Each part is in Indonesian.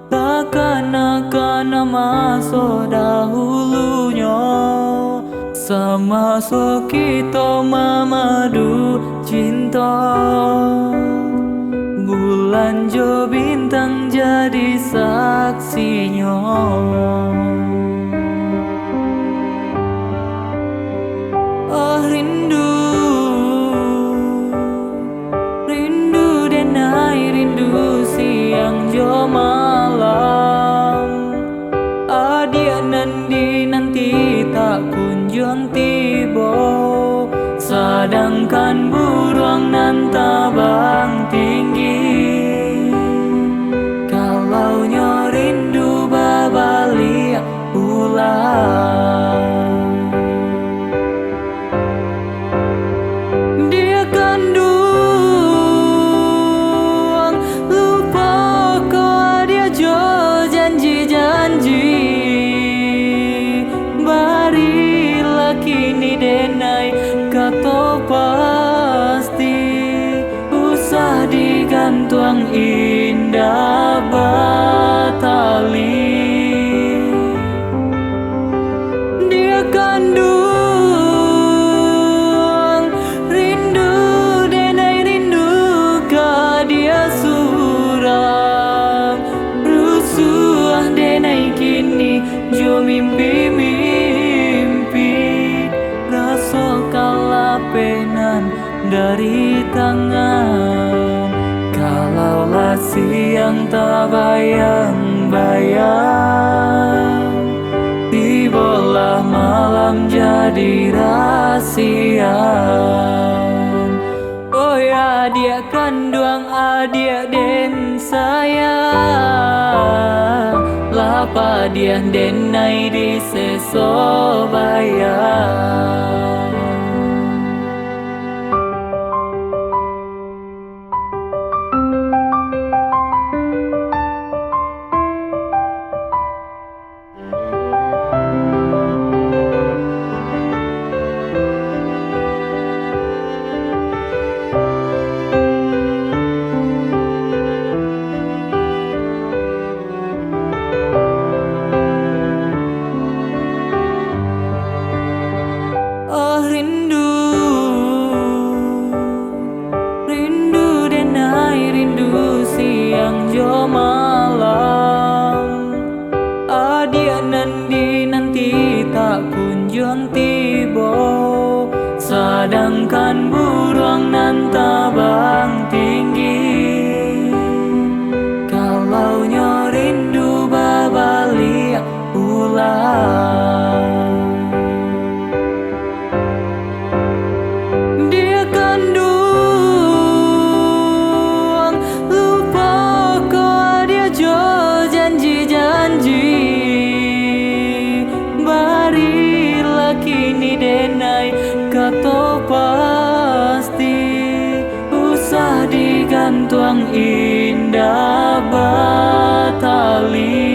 takkan akan masuk dahulunya. Sama so kita memadu cinta, bulan jo bintang jadi saksinya. Oh rindu, rindu denai rindu siang jo malam. Adia nanti tak kunjung tiba, sedangkan burung nan tabang tinggi. Kalau rindu babalik pulang, dia kandung lupa kau dia jo janji-janji. Barilah kini denai kata pasti, usah digantung indah batali. Dia kandung rindu denai rindu ka dia suram. Rusuh denai kini jo mimpi penan dari tangan. Kalaulah siang tak bayang-bayang, tibalah malam jadi rahasia. Oh ya dia kandung adik den sayang, lapa dia denai di sesobayang. Oh rindu, rindu denai rindu siang jo malam. Adia nanti tak kunjung tiba, sedangkan burung nan tabang tinggi. Kalau rindu babalik pulang, kini denai kata pasti, usah digantung indah batali.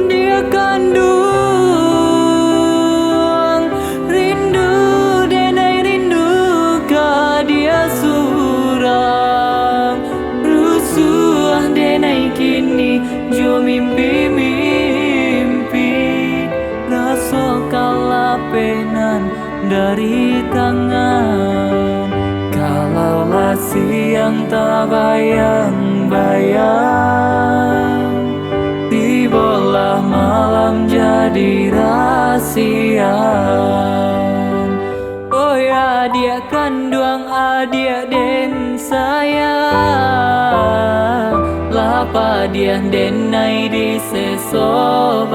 Dia kandung rindu denai rindu ka dia suram. Rusuh denai kini jo mimpi penan dari tangan. Kalaulah siang tak bayang-bayang, tibalah malam jadi rahasia. Oh ya dia kandung adik den sayang, lapa dia denai di sesobayang.